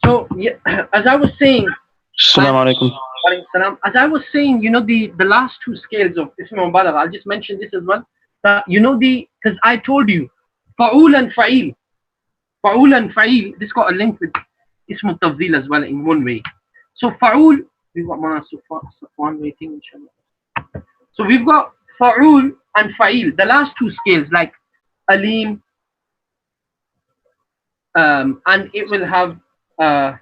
So yeah, as I was saying, and Assalamu alaikum. as I was saying, the last two scales of Ism and Balagha, I'll just mention this as well. That because I told you, Fa'ul and Fa'il, Fa'ul and Fa'il, this got a link with Ism Tafdil as well in one way. So Fa'ul, we've got one waiting, inshallah. So we've got Fa'ul and Fa'il, the last two scales like Alim, and it will have uh,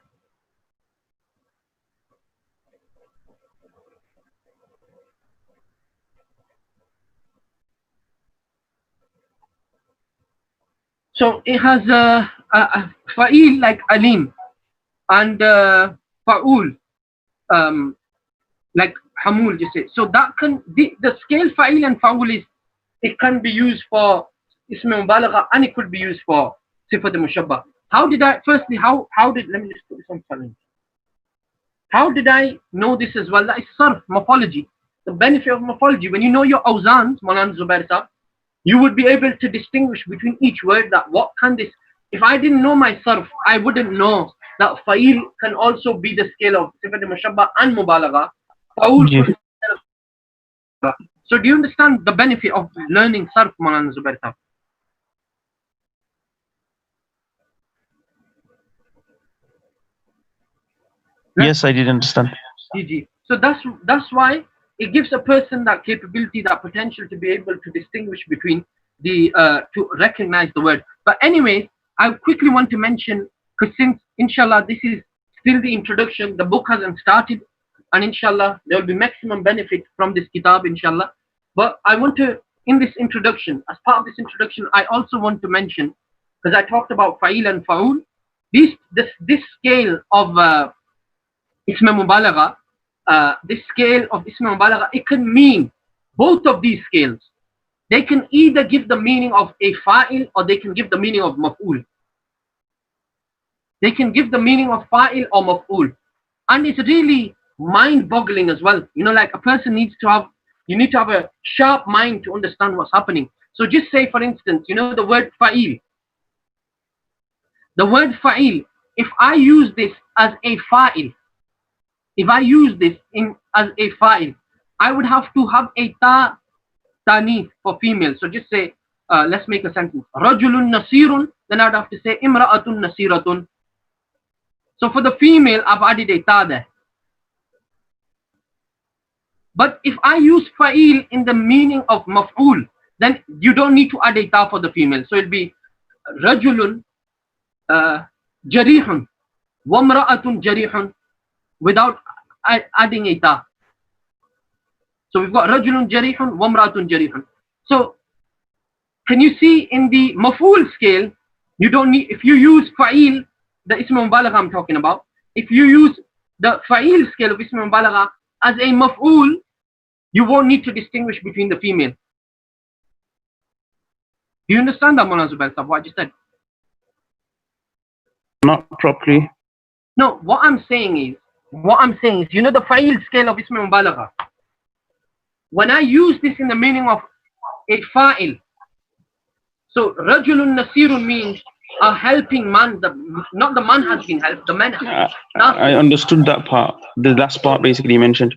so it has Fa'il like Alim and Fa'ul like Hamul, just say. So that can the scale Fa'il and Fa'ul is it can be used for Ism Mubalagha and it could be used for Sifat Mushabba. How did I firstly how did let me just put this on challenge. How did I know this as well? That is sarf, morphology. The benefit of morphology. When you know your awzans, Maulana Zubair Sahab, you would be able to distinguish between each word that what can this. If I didn't know my sarf, I wouldn't know that fa'il can also be the scale of sifat mushabba and mubalagha. Fa'ul Ji. could be the scale of. So do you understand the benefit of learning sarf, Maulana Zubair Sahab? Yes, I did understand. GG. So that's why it gives a person that capability, that potential to be able to distinguish between the to recognize the word. But anyways, I quickly want to mention because since inshallah this is still the introduction, the book hasn't started, and inshallah there will be maximum benefit from this kitab, inshallah. But I want to in this introduction, as part of this introduction, I also want to mention because I talked about fa'il and fa'ul. This scale of Ism Mubalagha, this scale of Ism Mubalagha, it can mean both of these scales. They can either give the meaning of a fa'il or they can give the meaning of maf'ul. They can give the meaning of fa'il or maf'ul. And it's really mind-boggling as well. Like a person you need to have a sharp mind to understand what's happening. So just say, for instance, the word fa'il. The word fa'il, if I use this as a fa'il, if I use this as a fa'il, I would have to have a ta'nith for female. So just say, let's make a sentence. Rajulun nasirun, then I'd have to say imra'atun nasiratun. So for the female, I've added a ta there. But if I use fa'il in the meaning of maf'ul, then you don't need to add a ta for the female. So it'll be rajulun jarihun, wamra'atun jarihun, without adding a ta. So we've got rajulun jarihun, wamratun jarihun. So can you see in the maf'ul scale, you don't need, if you use fa'il, the ism mubalagha I'm talking about, if you use the fa'il scale of ism mubalagha as a maf'ul, you won't need to distinguish between the female. Do you understand that, Maulana Zubair Sahab, what I just said? Not properly. No, what I'm saying is, the fa'il scale of ism mubalagha. When I use this in the meaning of a fa'il, so rajulun nasirun means a helping man. Not the man has been helped, the man has. I understood that part. The last part basically you mentioned.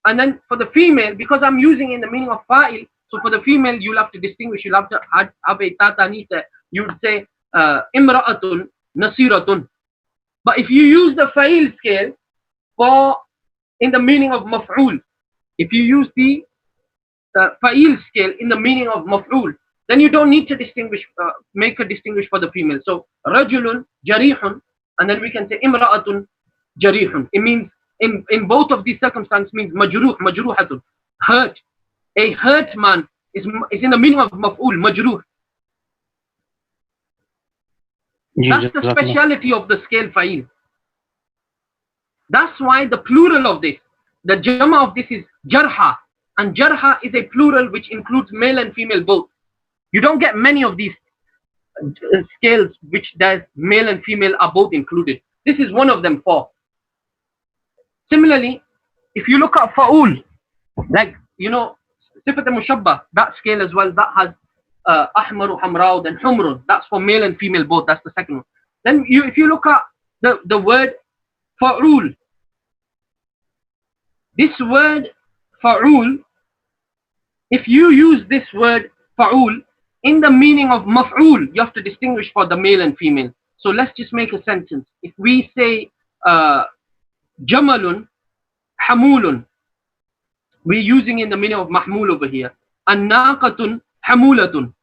And then for the female, because I'm using in the meaning of fa'il, so for the female, you'll have to distinguish. You'll have to have a ta'tanith. You would say imra'atun nasiratun. But if you use the fa'il scale for in the meaning of maf'ul, if you use the fa'il scale in the meaning of maf'ul, then you don't need to distinguish, make a distinguish for the female. So rajulun jarihun, and then we can say imra'atun jarihun. It means in both of these circumstances means majruhatun, hurt. A hurt man is in the meaning of maf'ul, majruh. That's the speciality of the scale fa'il. That's why the plural of this, the jama of this is jarha, and jarha is a plural which includes male and female both. You don't get many of these scales which there's male and female are both included. This is one of them four. Similarly, if you look at fa'ul, like sifat mushabba, that scale as well, that has ahmaru, hamrao, then humrun. That's for male and female both. That's the second one. Then if you look at the word fa'ul. This word fa'ul, if you use this word fa'ul in the meaning of maf'ul, you have to distinguish for the male and female. So let's just make a sentence. If we say jamalun hamulun, we're using in the meaning of mahmul over here. An-naqatun hamulatun.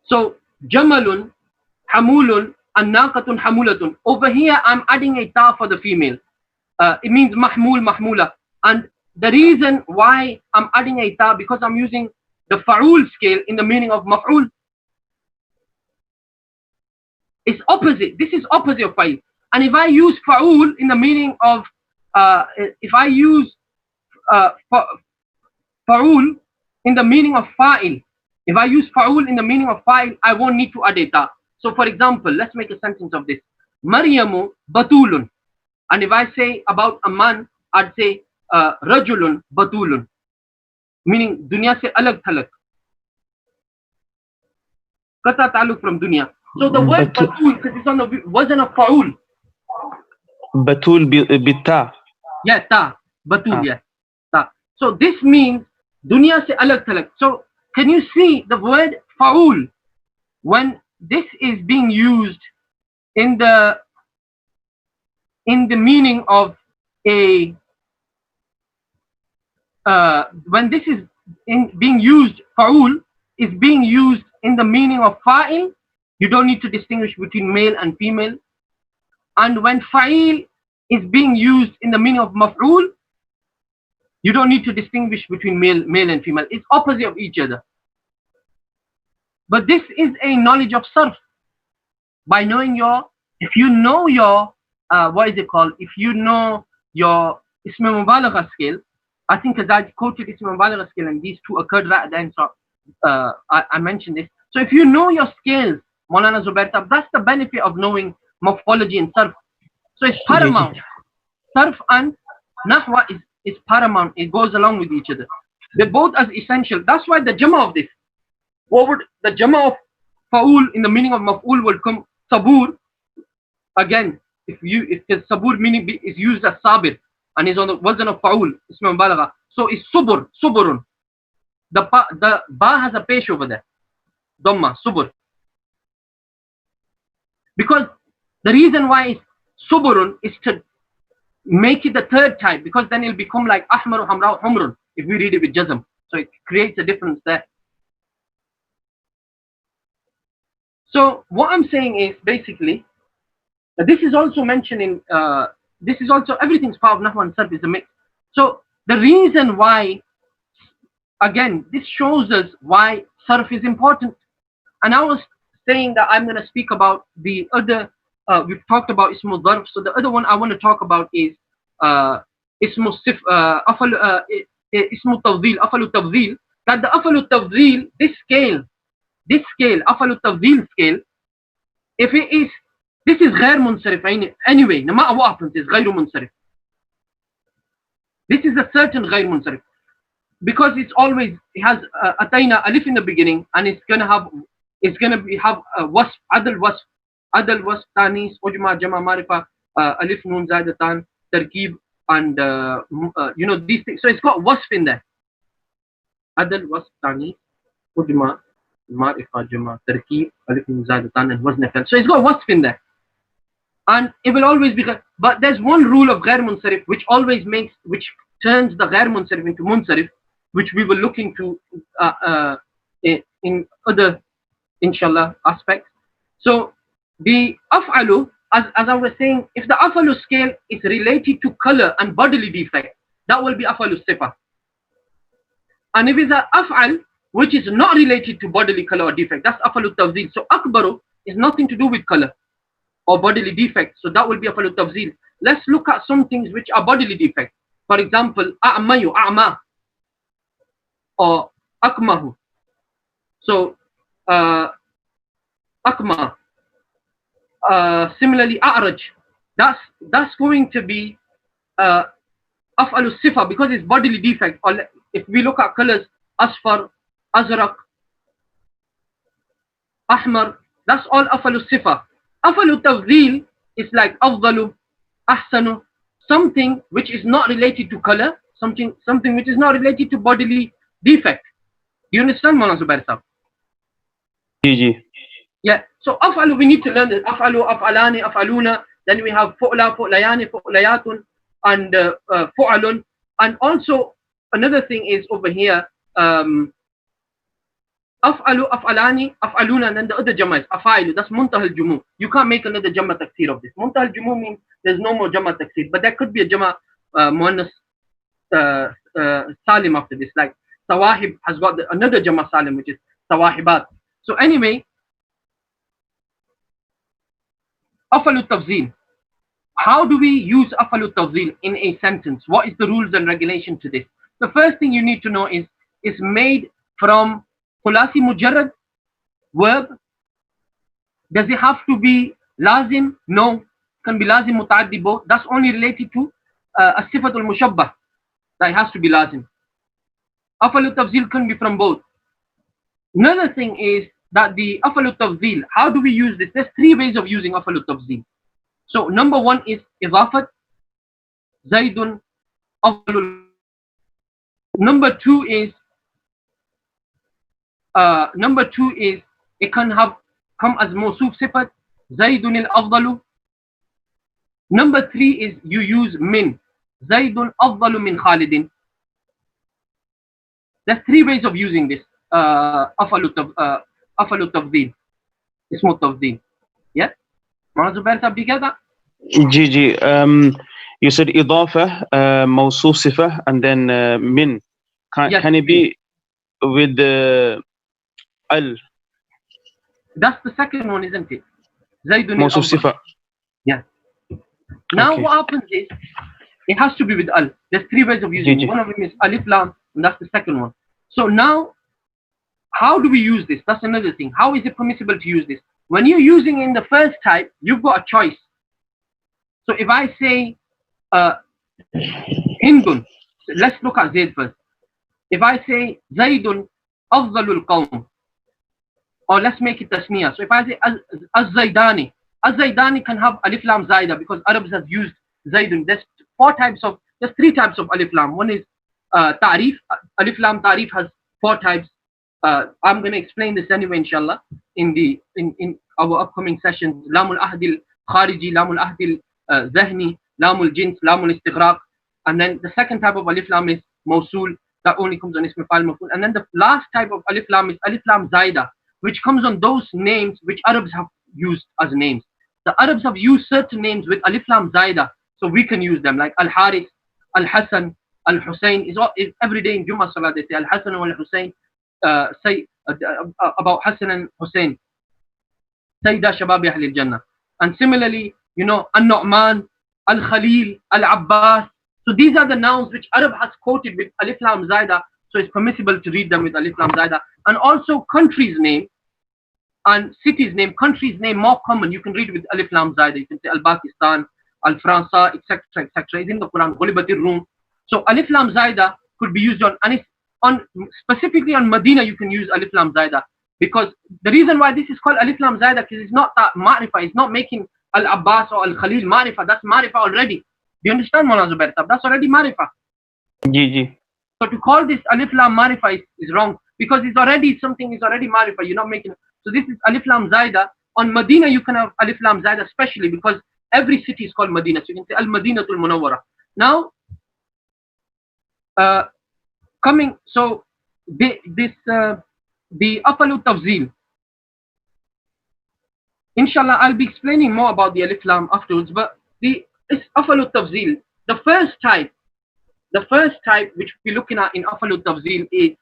So jamalun hamulun, an-naqatun hamulatun. Over here I'm adding a ta for the female. It means mahmul, mahmula. And the reason why I'm adding a ta, because I'm using the fa'ul scale in the meaning of maf'ul. It's opposite. This is opposite of fa'il. And if I use fa'ul in the meaning of, if I use fa'ul in the meaning of fa'il, if I use fa'ul in the meaning of fa'il, I won't need to add a ta. So for example, let's make a sentence of this. Maryamu batulun. And if I say about a man, I'd say rajulun batulun. Meaning dunya se alag thalak. Kata taluk from dunya. So the word batul, because it's on the wasn't a fa'ul. Batul bita. Yeah, ta. Batul, yeah. Ta. So this means dunya se alag thalak. So can you see the word fa'ul when this is being used in the meaning of a when this is being used, fa'ul is being used in the meaning of fa'il, you don't need to distinguish between male and female. And when fa'il is being used in the meaning of maf'ul, you don't need to distinguish between male and female. It's opposite of each other. But this is a knowledge of sarf. By knowing if you know your what is it called? If you know your ism mubalagha scale, I think as I quoted ism mubalagha scale and these two occurred right at the end, so I mentioned this. So if you know your scales, Maulana Zubair, that's the benefit of knowing morphology and sarf. So it's paramount. Sarf and nahwa is paramount. It goes along with each other. They're both as essential. That's why the jama of this. What would the jama of fa'ul in the meaning of maf'ul will come sabur. Again, if the sabur meaning is used as sabir and is on the wazn of fa'ul, ism mubalagha. So it's suburun. The ba has a pesh over there. Dhamma, subur. Because the reason why it's suburun is to make it the third type, because then it'll become like ahmaru, hamra, humrun if we read it with jazm. So it creates a difference there. So what I'm saying is basically, this is also mentioned in, this is also, everything's part of nahwa and sarf is a mix. So the reason why, again, this shows us why sarf is important. And I was saying that I'm going to speak about the other, we've talked about ismul dharf. So the other one I want to talk about is ismul tawdhil, affalo tawdhil. That the affalo tawdhil, this scale, affalo tawdhil scale, if it is, this is ghair munsarif anyway, no matter what happens, it's ghayru munsarif. This is a certain ghair munsarif. Because it's always, it has atayna alif in the beginning, and it's going to have wasf, adal wasf, tanis, ujma, jama, marifa, alif, noon, zaidatan, tarkib, and you know, these things. So it's got wasf in there. Adal wasf, tanis, ujma, marifa, jama, tarkib, alif, noon, zaidatan, and wazn fal. So it's got wasf in there. And it will always be, but there's one rule of ghair munsarif which always makes, which turns the ghair munsarif into munsarif, which we will look into in other, inshallah, aspects. So the af'alu, as I was saying, if the af'alu scale is related to color and bodily defect, that will be af'alu sifa. And if it's an af'al which is not related to bodily color or defect, that's af'alu tawzil. So akbaru is nothing to do with color or bodily defect, so that will be af'alu tawzil. Let's look at some things which are bodily defect. For example, a'mayu, a'ma, or akmahu. So akma, similarly a'raj, that's going to be af'alu sifa because it's bodily defect. Or if we look at colors, asfar, azraq, ahmar, that's all af'alu sifa. Afalu tafdeel is like afdalu, ahsanu, something which is not related to color, something which is not related to bodily defect. Do you understand, Mawlana Zubair Sahab? Gigi. Yeah. So afalu, we need to learn this. Afalu, afalani, afaluna. Then we have fu'la, fu'layani, fu'layatun, and fu'alun. And also another thing is over here, af'alu, af'alani, af'aluna, and then the other jamma is afailu. That's muntahal jumu. You can't make another jamma taksir of this. Muntahal jumu means there's no more jamma taksir, but there could be a jamma muannas salim after this. Like sawahib has got another jamma salim, which is sawahibat. So anyway, afalu tafzil. How do we use afalu tafzil in a sentence? What is the rules and regulation to this? The first thing you need to know is it's made from khulasi mujarrad verb. Does it have to be lazim? No. It can be lazim mutaaddi both. That's only related to as-sifatul mushabbah. That has to be lazim. Afalu tafzil can be from both. Another thing is that the afalu tafzil, how do we use this? There's three ways of using afalu tafzil. So number one is idafat, zaidun, afdalul. Number two is it can have come as mawsuf sifat, zaidun al-afdalu. Number three is you use min, zaidun afdalu min khalidin. There's three ways of using this afalu tafdil, ismu tafdil. Yeah. Zubair Sahab, do you get that? Gigi, you said idafa, mawsuf sifa, and then min. Can it be with al? That's the second one, isn't it? Zaidun mawsuf sifa. Yeah. Now okay. What happens is it has to be with al. There's three ways of using it. One of them is alif lam, and that's the second one. So now, how do we use this? That's another thing. How is it permissible to use this? When you're using in the first type, you've got a choice. So if I say Hindun, let's look at Zaid first. If I say Zaidun afdalul qawm, or let's make it tasniya. So if I say Az-Zaidani, Az-Zaidani can have alif lam zaida because Arabs have used Zaidun. There's three types of alif lam. One is ta'rif. Alif lam ta'rif has four types. I'm going to explain this anyway, inshallah, in our upcoming sessions. Lamul ahdil khariji, lamul ahdil zahni, lamul jins, lamul istighraq. And then the second type of alif lam is mawsul, that only comes on ism fa'il maf'ul. And then the last type of alif lam is alif lam zaida, which comes on those names which Arabs have used as names. The Arabs have used certain names with alif lam zaida, so we can use them, like al-Harith, al-Hasan, al-Hussein. Is every day in Jummah Salah they say al-Hasan and al-Hussein. Say about Hassan and Hussein, Sayyida Shababi Ahlil Jannah. And similarly, An-Nu'man, Al-Khalil, Al-Abbas. So these are the nouns which Arab has quoted with alif lam zaida, so it's permissible to read them with alif lam zaida. And also country's name and city's name. Country's name more common, you can read with alif lam zaida. You can say Al-Pakistan, Al-Fransa, etc., etc. It's in the Quran, Ghulibatir Rum. So alif lam zaida could be used specifically on Medina. You can use alif lam zaida, because the reason why this is called alif lam zaida, because it's not that ma'rifa, it's not making Al-Abbas or Al-Khalil ma'rifa. That's ma'rifa already. Do you understand, Mawlana Zubair Sahab? That's already ma'rifa. Gigi. So to call this alif lam ma'rifa is wrong, because it's already something is already ma'rifa. You're not making it. So this is alif lam zaida. On Medina you can have alif lam zaida, especially because every city is called Medina. So you can say Al-Madinatul Munawwara. Now the afalu tafzil, inshallah I'll be explaining more about the alif lam afterwards, but the afalu tafzil, the first type which we're looking at in afalu tafzil is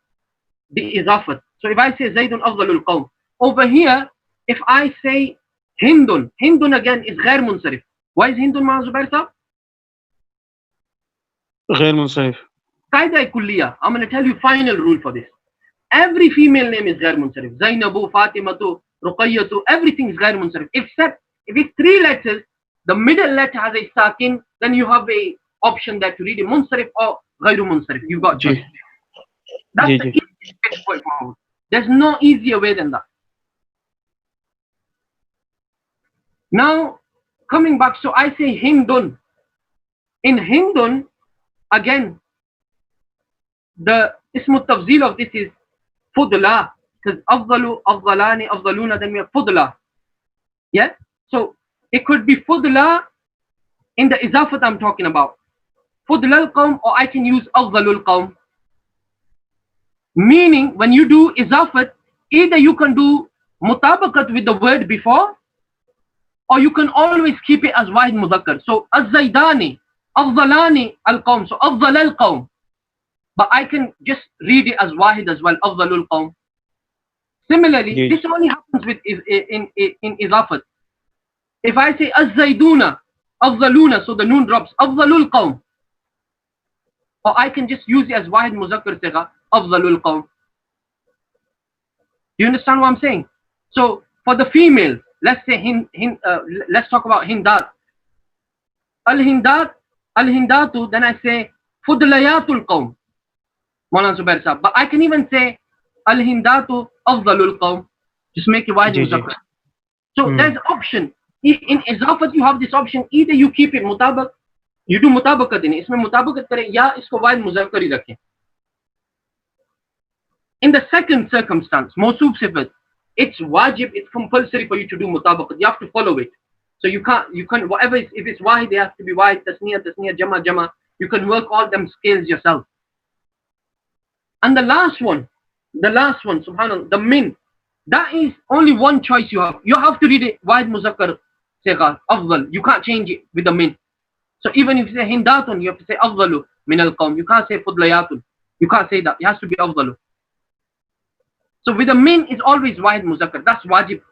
the izafat. So if I say Zaidun afdalul qawm, over here if I say Hindun again is ghair munsarif. Why is Hindun, Ma'az Zubair Sahab? Ghair munsarif. Qaida kulliya. I'm going to tell you final rule for this. Every female name is ghair munsarif. Zainabu, Fatimatu, Ruqayyatu, everything is ghair munsarif, except if it's three letters, the middle letter has a sakin, then you have a option there to read it munsarif or ghairu munsarif. You've got choice. That's the easiest way forward. There's no easier way than that. Now, coming back, so I say Hindun. In Hindun, again, the ismu tafzil of this is fudla, because afdalu, afdalani, afdaluna, then we have fudla. Yeah? So it could be fudla in the izafat I'm talking about. Fudla al-qawm, or I can use afdalu al-qawm. Meaning, when you do izafat, either you can do mutabakat with the word before, or you can always keep it as wahid muzakkar. So az-zaydani, afdalani al-qawm. So afdal al-qawm. But I can just read it as wahid as well, afdalul qawm. Similarly, this only happens with in izafat. If I say az-zayduna, afdaluna, so the noon drops, afdalul qawm. Or I can just use it as wahid muzakkar sigha, afdalul qawm. Do you understand what I'm saying? So for the female, let's say let's talk about hindat. Al-hindatu, then I say fudlayatul qawm. Mawlana Zubair Sahab. But I can even say al-hindatu afdalul qawm. Just make it wahid muzakkar. So there's option. In izafat you have this option. Either you keep it mutabak, you do mutabakat in it. Isme mutabakat kare, ya isko wahid muzakkar hi rakhe. In the second circumstance, mawsoof sifat, it's wajib, it's compulsory for you to do mutabakat. You have to follow it. So you can't, whatever, if it's wahid, it has to be wahid, tasniyah, jama. You can work all them scales yourself. And the last one, subhanAllah, the min, that is only one choice you have. You have to read it wahid muzakkar sigha, afdal. You can't change it with the min. So even if you say hindatun, you have to say afdalu min al-qawm. You can't say fudlayatun. You can't say that. It has to be afdalu. So with the min, it's always wahid muzakkar. That's wajib.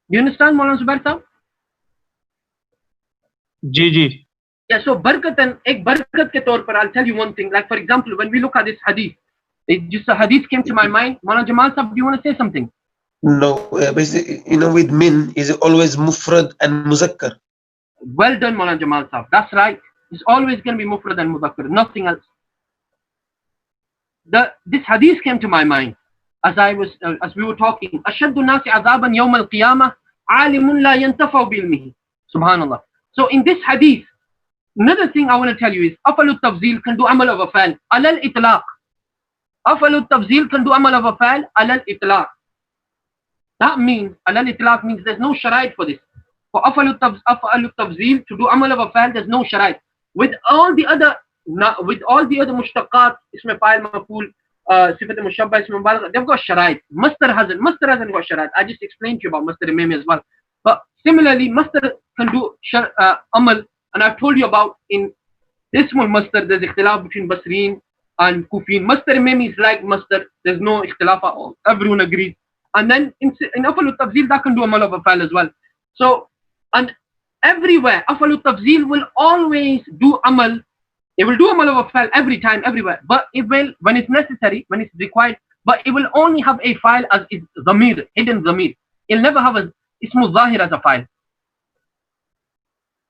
Do you understand, Mawlana Zubair Sahab? Ji. Yeah, so barkatan, ek barkat ke taur par, I'll tell you one thing. Like for example, when we look at this hadith, just a hadith came to my mind. Mawlana Jamal Sahab, do you want to say something? No, basically, with min is always mufrad and muzakkar. Well done, Mawlana Jamal Sahab. That's right. It's always going to be mufrad and muzakkar, nothing else. This hadith came to my mind as we were talking. Ashaddu nasi azaban yawm al-qiyamah alimun la yantafa'u bilmihi. Subhanallah. So in this hadith, another thing I want to tell you is affalo tafzil can do amal of afal alal itlaq. Affalo tafzil can do amal of afal alal itlaq. That means alal itlaq means there's no sharait for this. For affalo tafzil to do amal of afal, there's no sharait. With all the other mushtaqat, isme fa'il maf'ul, sifat mushabba, isme mubalagha, they've got sharait. Masdar hasn't got sharait. I just explained to you about masdar imami as well. But similarly, masdar can do amal, and I've told you about in ismul masdar, there's ikhtilaf between Basreen and Kufin. Masdar imami is like masdar, there's no ikhtilaf at all. Everyone agrees. And then in affalo tafzil, that can do amal of afal as well. So, and everywhere, affalo tafzil will always do amal. It will do amal of afal every time, everywhere. But it will, when it's necessary, when it's required, but it will only have a file as its zamir, hidden zamir. It'll never have a ismu zahir as a file.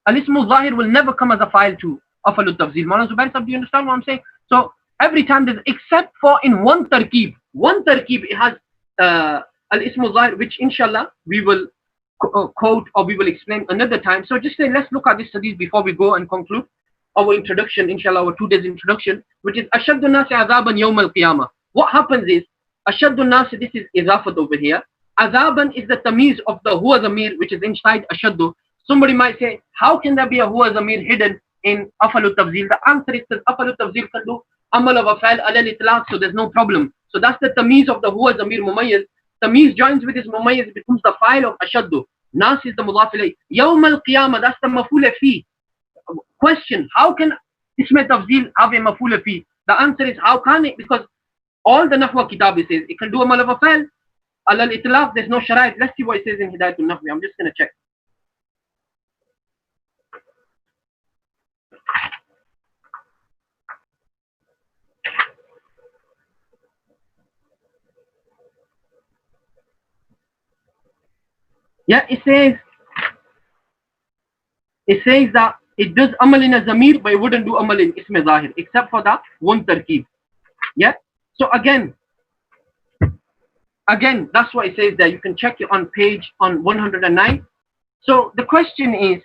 Al-ismu zahir will never come as a file to affalo tafzil. Mawlana Zubair Sahab, do you understand what I'm saying? So every time there's, except for in one tarkib, it has al-ismu zahir, which inshallah we will quote or we will explain another time. So just say, let's look at this hadith before we go and conclude our introduction, inshallah, our 2 days introduction, which is ashaddu nasi azaban yawm al-qiyamah. What happens is, ashaddu nasi, this is izafat over here. Azaban is the tamiz of the huwa zamir, which is inside ashaddu. Somebody might say, how can there be a huwa zamir hidden in affalo tafzil? The answer is that affalo tafzil can do amal of afal alal itlaq, so there's no problem. So that's the tamiz of the huwa zamir mumayyiz. Tamiz joins with his mumayyiz, becomes the file of ashaddu. Nas is the mudaf ilayh. Yawm al-qiyamah, that's the maf'ul fi. Question, how can isme tafzil have a maf'ul fi? The answer is, how can it? Because all the nahwa kitab says it can do amal of afal alal itlaq, there's no sharait. Let's see what it says in Hidayatul Nahwi. I'm just going to check. Yeah, it says that it does amal in a zamir, but it wouldn't do amal in isme zahir, except for that one tarkib. Yeah. So again, again, that's what it says there. You can check it on page on 109. So the question is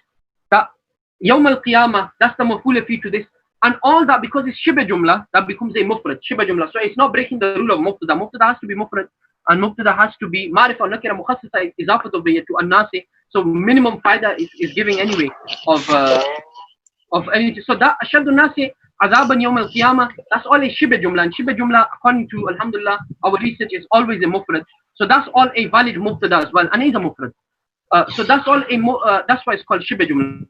that Yawm al-Qiyamah, that's the maf'ul fi to this. And all that, because it's shibah jumla, that becomes a mufrad, shibah jumla. So it's not breaking the rule of mubtada. Mubtada has to be mufrad, and mubtada has to be ma'rifah, nakira, mukhassisa, izafatu bihi to an-nasi. So minimum faida is giving anyway of anything. So that ashaddu nasi azaban yawm al-qiyamah, that's all a shibah jumla. And shibah jumla, according to alhamdulillah, our research, is always a mufrad. So that's all a valid mubtada as well, and is a mufrad. So that's all that's why it's called shibah jumla.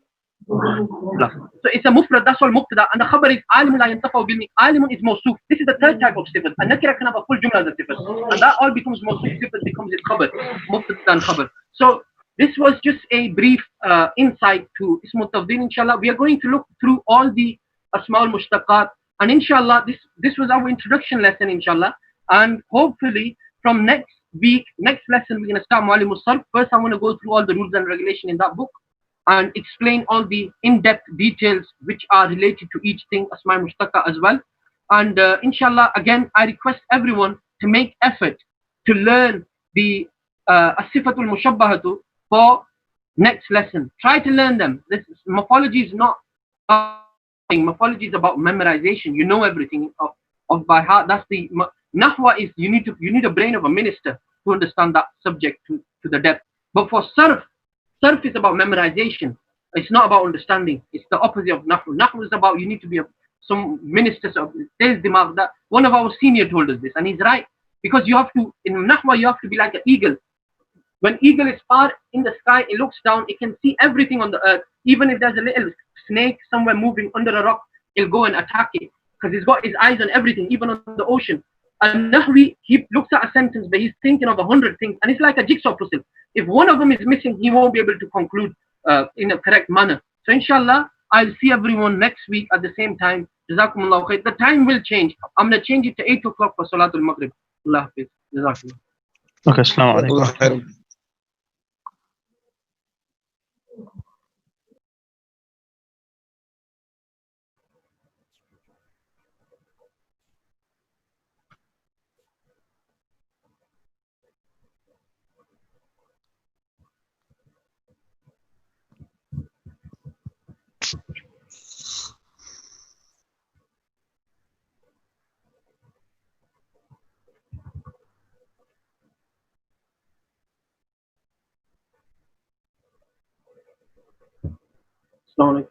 So it's a mufrad, that's all mubtada, and the khabar is alimun la yantafa bil alimun is mawsuf. This is the third type of sifat. And nakira can have a full jumla as a sifat, and that all becomes mawsuf, sifat becomes its khabar, mubtada and khabar. So this was just a brief insight to ismu tafdeel. Inshallah, we are going to look through all the asma al mushtaqat, and inshallah this was our introduction lesson, inshallah. And hopefully from next week, next lesson, we're going to start Mu'allim al-Sarf. First I want to go through all the rules and regulation in that book and explain all the in-depth details which are related to each thing, asma mushtaqa as well. And inshallah, again, I request everyone to make effort to learn the as-sifatul mushabbahatu for next lesson. Try to learn them. This morphology is not morphology is about memorization. You know everything of by heart. That's the nahwa is you need a brain of a minister to understand that subject to the depth. But for sarf is about memorization. It's not about understanding. It's the opposite of nahwu. Nahwu is about you need to be some ministers of there's dimagh. That one of our senior told us this, and he's right, because you have to in nahwa you have to be like an eagle. When eagle is far in the sky, it looks down, it can see everything on the earth. Even if there's a little snake somewhere moving under a rock, it'll go and attack it because he's got his eyes on everything, even on the ocean. And Nahwi, he looks at a sentence, but he's thinking of 100 things, and it's like a jigsaw puzzle. If one of them is missing, he won't be able to conclude in a correct manner. So inshallah, I'll see everyone next week at the same time. Jazakumullah khair. The time will change. I'm going to change it to 8 o'clock for Salatul Maghrib. Allah Hafiz. Jazakumullah. Okay, assalamu alaikum. Assalamu alaikum.